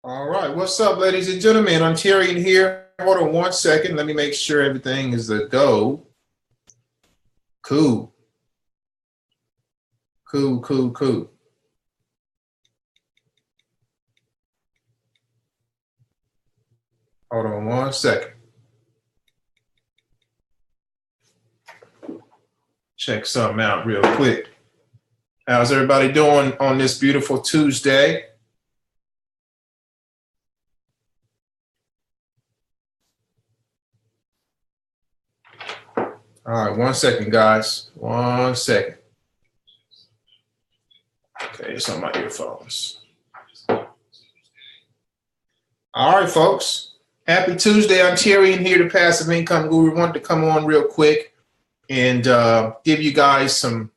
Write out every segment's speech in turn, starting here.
All right, what's up, ladies and gentlemen? Ontarian here. Hold on one second. Let me make sure everything is a go. Cool. Cool. Hold on one second. Check something out real quick. How's everybody doing on this beautiful Tuesday? All right, one second, guys. 1 second. Okay, it's on my earphones. All right, folks. Happy Tuesday. Ontarian here, the Passive Income Guru. Wanted to come on real quick and give you guys some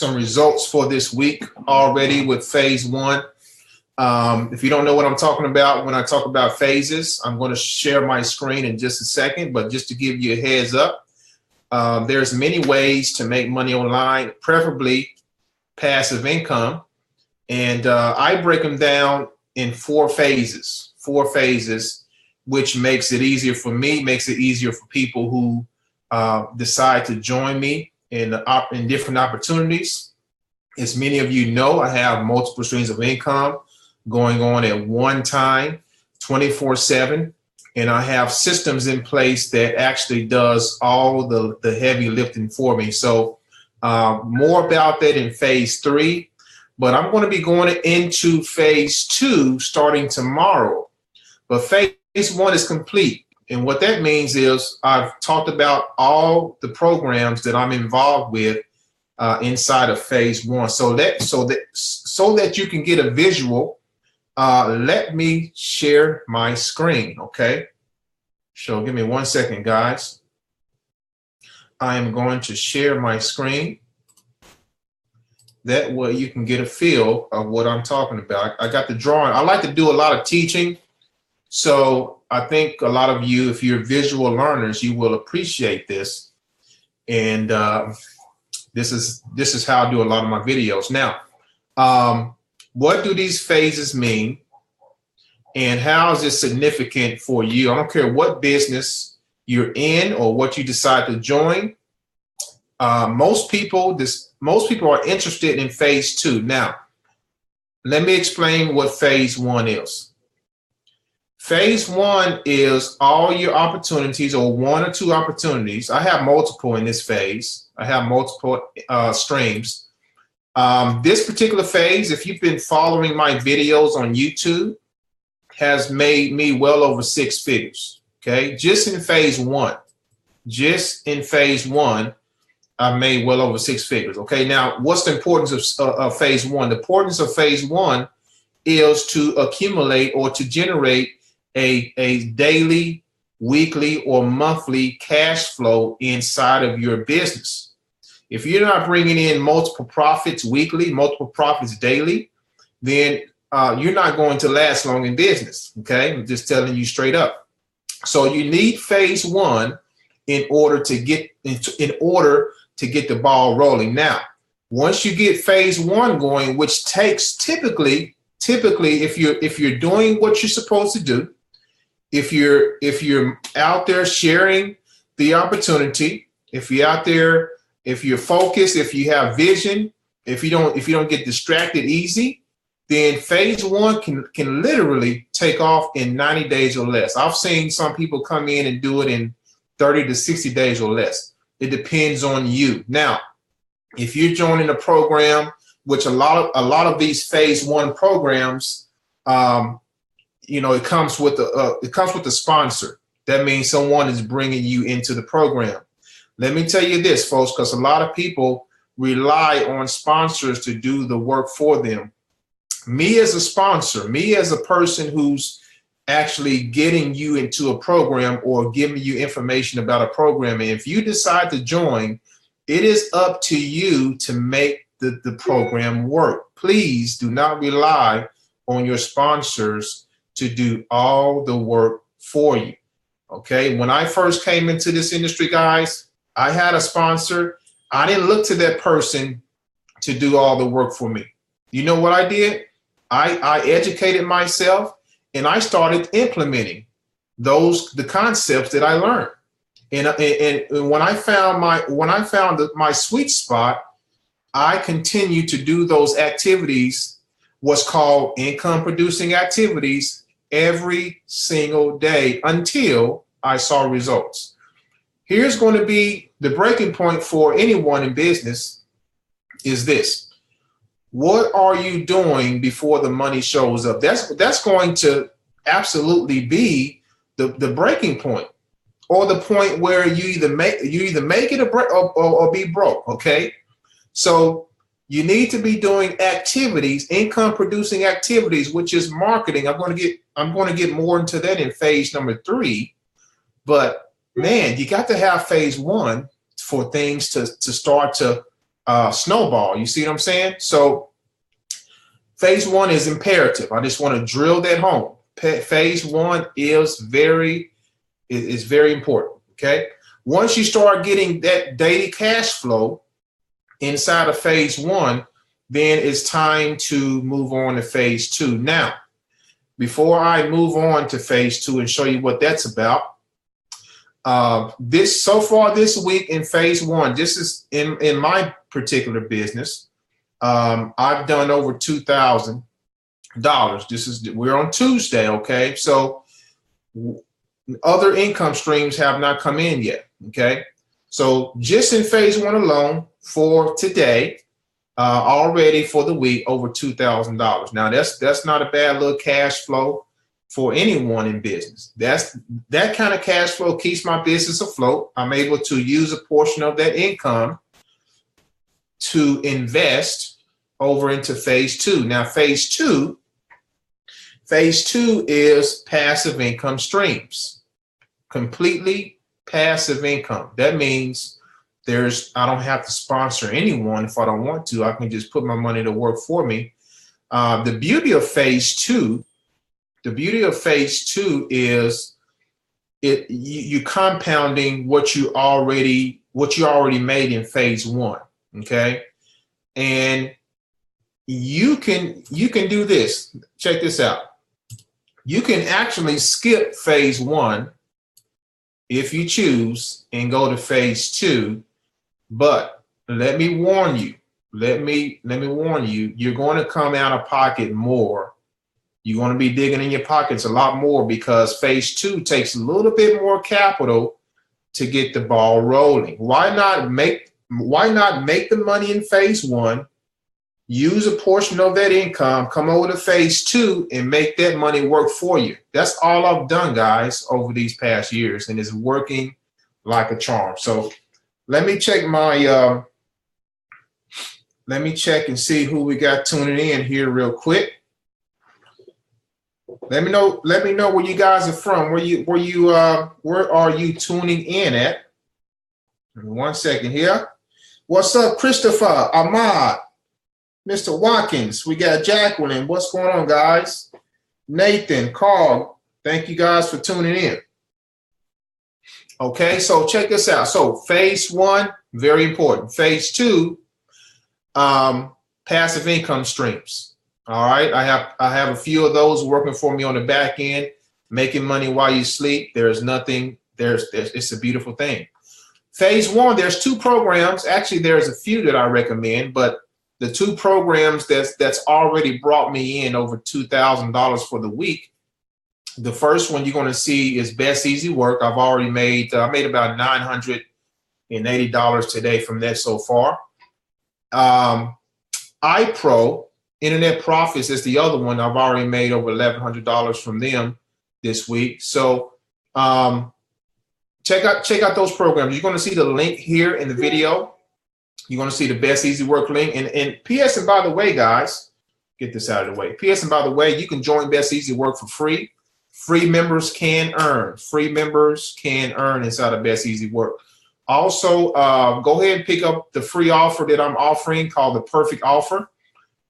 results for this week already with phase one. If you don't know what I'm talking about when I talk about phases, I'm going to share my screen in just a second, but just to give you a heads up, there's many ways to make money online, preferably passive income. And I break them down in four phases, which makes it easier for me, makes it easier for people who decide to join me in different opportunities. As many of you know, I have multiple streams of income going on at one time, 24/7. And I have systems in place that actually does all the heavy lifting for me. So more about that in phase three. But I'm going to be going into phase two starting tomorrow. But phase one is complete. And what that means is I've talked about all the programs that I'm involved with inside of phase one. So that you can get a visual, let me share my screen, okay? So give me 1 second, guys. I am going to share my screen. That way you can get a feel of what I'm talking about. I got the drawing. I like to do a lot of teaching. So I think a lot of you, if you're visual learners, you will appreciate this. And this is how I do a lot of my videos. Now, what do these phases mean? And how is it significant for you? I don't care what business you're in or what you decide to join. Most people are interested in phase two. Now, let me explain what phase one is. Phase one is all your opportunities, or one or two opportunities. I have multiple in this phase. I have multiple streams. This particular phase, if you've been following my videos on YouTube, has made me well over 6 figures. Okay, just in phase one. I made well over 6 figures. Okay, now what's the importance of phase one? The importance of phase one is to accumulate or to generate a daily, weekly, or monthly cash flow inside of your business. If you're not bringing in multiple profits weekly, multiple profits daily, then you're not going to last long in business. Okay, I'm just telling you straight up. So you need phase one in order to get the ball rolling. Now, once you get phase one going, which takes typically if you're doing what you're supposed to do, if you're out there sharing the opportunity, if you're out there, if you're focused, if you have vision, if you don't get distracted easy, then phase one can literally take off in 90 days or less. I've seen some people come in and do it in 30 to 60 days or less. It depends on you. Now, if you're joining a program, which a lot of these phase one programs, it comes with a sponsor. That means someone is bringing you into the program. Let me tell you this, folks, because a lot of people rely on sponsors to do the work for them. Me as a sponsor, me as a person who's actually getting you into a program or giving you information about a program, and if you decide to join, it is up to you to make the program work. Please do not rely on your sponsors to do all the work for you. Okay, when I first came into this industry, guys, I had a sponsor. I didn't look to that person to do all the work for me. You know what I did? I educated myself, and I started implementing the concepts that I learned. And when I found my sweet spot, I continued to do those activities, what's called income producing activities, every single day until I saw results. Here's going to be the breaking point for anyone in business is this. What are you doing before the money shows up? That's going to absolutely be the breaking point, or the point where you either make it or be broke. Okay. So you need to be doing activities, income producing activities, which is marketing. I'm going to get more into that in phase number 3. But man, you got to have phase 1 for things to start to snowball. You see what I'm saying? So phase 1 is imperative. I just want to drill that home. Phase 1 is very important. Okay. Once you start getting that daily cash flow inside of phase 1, then it's time to move on to phase 2. Now, before I move on to phase 2 and show you what that's about, so far this week in phase 1, this is in my particular business, I've done over $2,000. We're on Tuesday, okay? So other income streams have not come in yet, okay? So just in phase 1 alone for today, already for the week, over $2,000. Now that's not a bad little cash flow for anyone in business. That kind of cash flow keeps my business afloat. I'm able to use a portion of that income to invest over into phase 2. Now phase 2 is passive income streams, completely passive income. That means I don't have to sponsor anyone if I don't want to. I can just put my money to work for me. The beauty of phase 2 is you compounding what you already made in phase 1. Okay. And you can do this. Check this out. You can actually skip phase 1 if you choose and go to phase 2. But let me warn you, you're going to come out of pocket more. You're going to be digging in your pockets a lot more, because phase 2 takes a little bit more capital to get the ball rolling. Why not make the money in phase 1, use a portion of that income, come over to phase 2 and make that money work for you. That's all I've done, guys, over these past years, and it's working like a charm. So let me check and see who we got tuning in here real quick. Let me know where you guys are from. Where are you tuning in at? 1 second here. What's up, Christopher, Ahmad, Mr. Watkins? We got Jacqueline. What's going on, guys? Nathan, Carl, thank you guys for tuning in. Okay, so check this out. So phase 1, very important. Phase 2, passive income streams. All right, I have a few of those working for me on the back end, making money while you sleep. It's a beautiful thing. Phase 1, there's 2 programs. Actually, there's a few that I recommend, but the 2 programs that's already brought me in over $2,000 for the week. The first one you're going to see is Best Easy Work. I've already made about $980 today from that so far. iPro, Internet Profits, is the other one. I've already made over $1,100 from them this week. So check out those programs. You're going to see the link here in the video. You're going to see the Best Easy Work link. And P.S. and by the way, guys, get this out of the way. P.S. and by the way, you can join Best Easy Work for free. Free members can earn. Free members can earn inside of Best Easy Work. Also, go ahead and pick up the free offer that I'm offering called the Perfect Offer.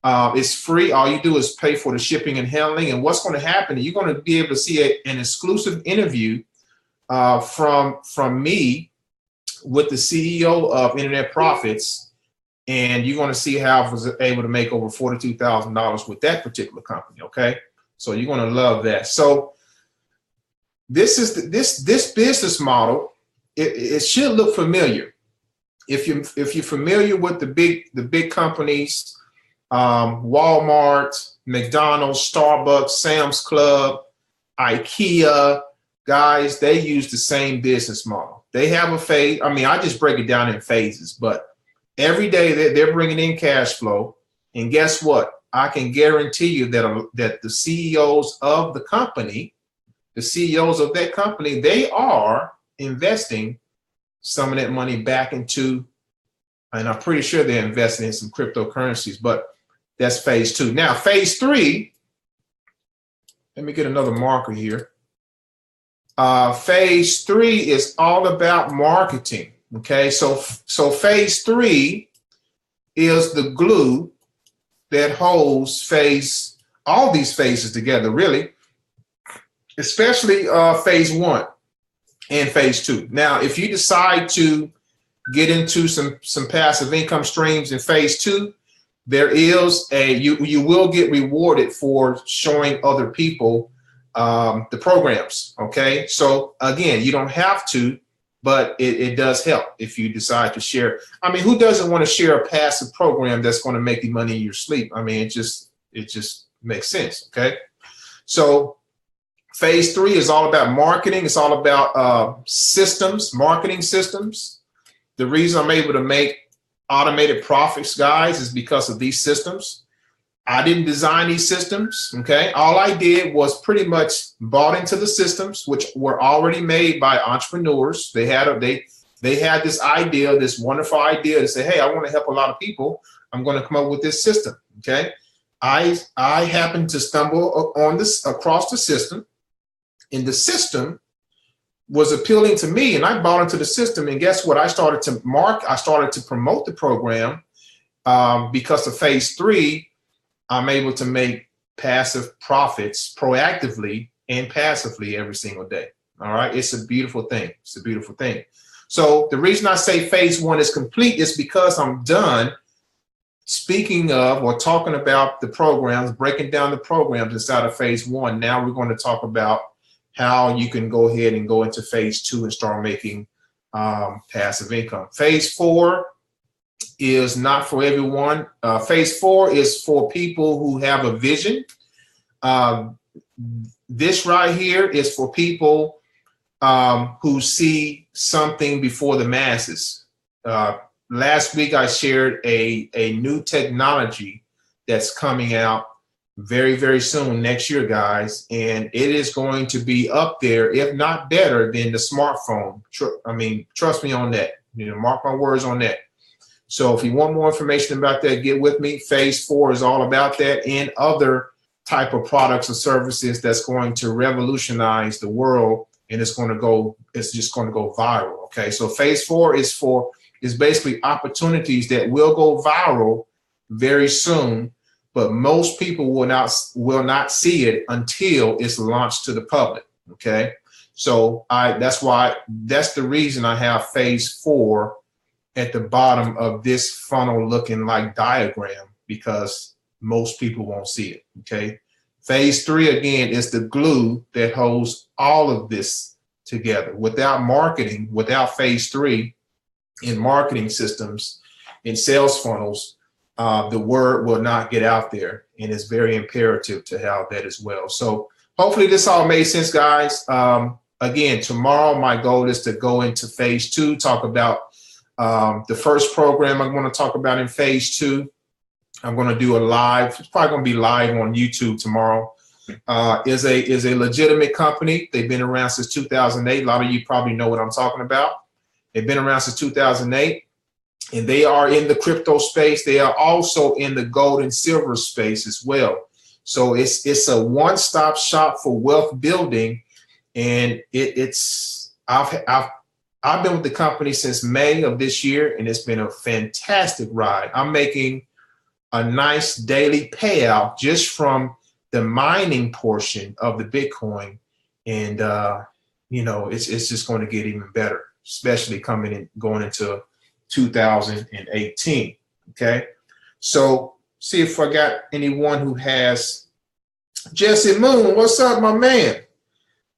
It's free. All you do is pay for the shipping and handling. And what's going to happen, you're going to be able to see an exclusive interview from me with the CEO of Internet Profits. And you're going to see how I was able to make over $42,000 with that particular company. Okay. So you're going to love that. So this is this business model. It should look familiar. If you're familiar with the big companies, Walmart, McDonald's, Starbucks, Sam's Club, IKEA, guys, they use the same business model. They have a phase. I mean, I just break it down in phases, but every day they're bringing in cash flow. And guess what? I can guarantee you that the CEOs of the company, they are investing some of that money back into, and I'm pretty sure they're investing in some cryptocurrencies, but that's phase 2. Now, phase 3, let me get another marker here. Phase 3 is all about marketing. Okay, so phase 3 is the glue that holds all these phases together, really, especially phase 1 and phase 2. Now, if you decide to get into some passive income streams in phase 2, there is you will get rewarded for showing other people the programs. Okay, so again, you don't have to, but it does help if you decide to share. I mean, who doesn't want to share a passive program that's going to make you money in your sleep? I mean, it just makes sense. Okay, so phase 3 is all about marketing. It's all about systems, marketing systems. The reason I'm able to make automated profits, guys, is because of these systems. I didn't design these systems, okay? All I did was pretty much bought into the systems, which were already made by entrepreneurs. They had this idea, this wonderful idea to say, hey, I want to help a lot of people. I'm going to come up with this system, okay? I happened to stumble across the system, and the system was appealing to me, and I bought into the system. And guess what? I started to promote the program because of phase 3. I'm able to make passive profits proactively and passively every single day. All right. It's a beautiful thing. It's a beautiful thing. So the reason I say phase 1 is complete is because I'm done speaking of or talking about the programs, breaking down the programs inside of phase 1. Now we're going to talk about how you can go ahead and go into phase 2 and start making passive income. Phase 4 is not for everyone. Phase 4 is for people who have a vision. This right here is for people who see something before the masses. Last week, I shared a new technology that's coming out very, very soon, next year, guys. And it is going to be up there, if not better than the smartphone. I mean, trust me on that. Mark my words on that. So if you want more information about that, get with me. Phase 4 is all about that and other type of products and services that's going to revolutionize the world, and it's just going to go viral. Okay, so phase 4 is basically opportunities that will go viral very soon, but most people will not see it until it's launched to the public. Okay, so that's the reason I have phase 4 at the bottom of this funnel looking like diagram, because most people won't see it. Okay, phase 3 again is the glue that holds all of this together. Without marketing, without phase 3 in marketing systems, in sales funnels, the word will not get out there, and it's very imperative to have that as well. So hopefully this all made sense, guys. Again, tomorrow my goal is to go into phase 2, talk about the first program I'm going to talk about in phase 2. I'm going to do a live. It's probably going to be live on YouTube tomorrow. Is a legitimate company. They've been around since 2008. A lot of you probably know what I'm talking about. They've been around since 2008, and they are in the crypto space. They are also in the gold and silver space as well. So it's a one-stop shop for wealth building, and I've been with the company since May of this year, and it's been a fantastic ride. I'm making a nice daily payout just from the mining portion of the Bitcoin. And, it's just going to get even better, especially going into 2018. Okay. So see if I got anyone who has Jesse Moon, what's up, my man?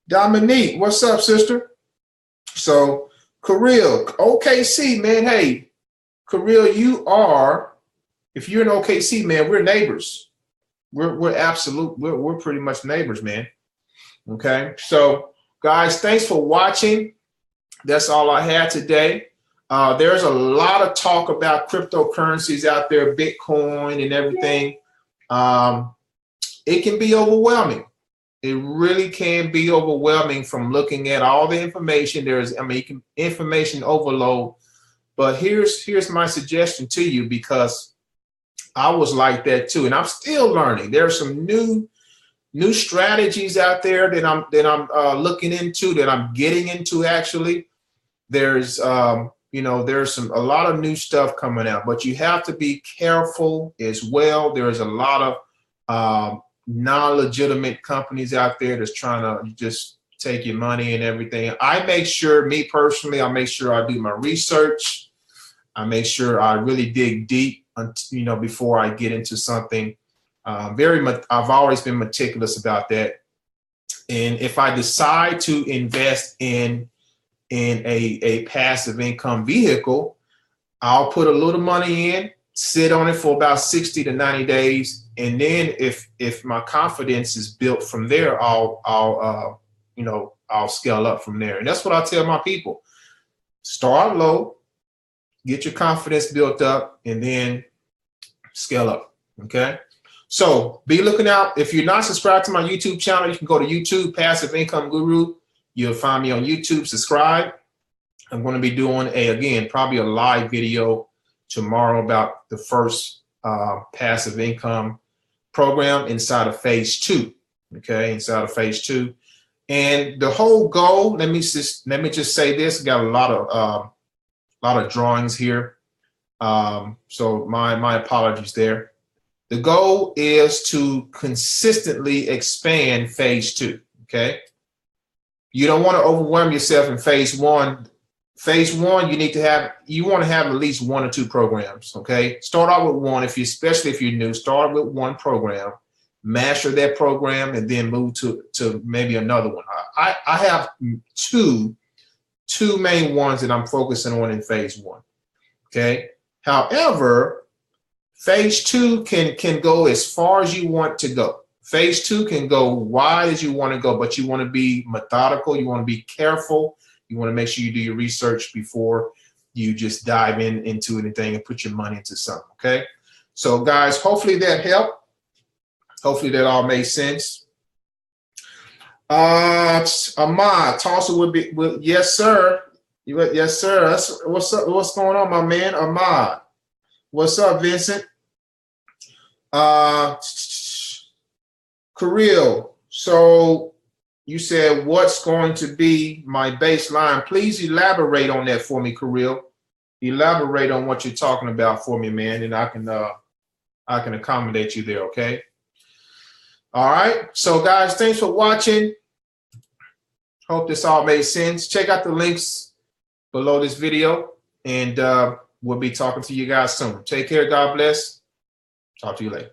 Dominique, what's up, sister? So, Kirill, OKC, man. Hey, Kirill, if you're in OKC, man, we're neighbors. We're pretty much neighbors, man. Okay. So, guys, thanks for watching. That's all I had today. There's a lot of talk about cryptocurrencies out there, Bitcoin and everything. It can be overwhelming. It really can be overwhelming from looking at all the information. Information overload. But here's my suggestion to you, because I was like that too, and I'm still learning. There are some new strategies out there that I'm looking into, that I'm getting into actually. There's there's a lot of new stuff coming out, but you have to be careful as well. There's a lot of non-legitimate companies out there that's trying to just take your money and everything. Me personally, I make sure I do my research. I make sure I really dig deep, before I get into something. I've always been meticulous about that. And if I decide to invest in a passive income vehicle, I'll put a little money in, sit on it for about 60 to 90 days. And then if my confidence is built from there, I'll scale up from there. And that's what I tell my people. Start low, get your confidence built up, and then scale up. Okay. So be looking out. If you're not subscribed to my YouTube channel, you can go to YouTube, Passive Income Guru. You'll find me on YouTube. Subscribe. I'm going to be doing probably a live video tomorrow about the first passive income program inside of phase 2. Okay, inside of phase 2, and the whole goal. Let me just say this. Got a lot of drawings here, so my apologies there. The goal is to consistently expand phase 2. Okay. You don't want to overwhelm yourself in phase 1. Phase 1, you want to have at least 1 or 2 programs. Okay, start out with one. Especially if you're new, start with one program, master that program, and then move to maybe another one. I have two main ones that I'm focusing on in phase 1. Okay, however, phase 2 can go as far as you want to go. Phase 2 can go wide as you want to go, but you want to be methodical. You want to be careful. You want to make sure you do your research before you just dive into anything and put your money into something. Okay. So guys, hopefully that helped. Hopefully that all made sense. Ahmad, Tulsa yes, sir. Yes, sir. What's up? What's going on, my man? Ahmad. What's up, Vincent? Kirill, so you said what's going to be my baseline? Please elaborate on that for me, Kirill. Elaborate on what you're talking about for me, man, and I can accommodate you there, okay? All right. So guys, thanks for watching. Hope this all made sense. Check out the links below this video, and we'll be talking to you guys soon. Take care. God bless. Talk to you later.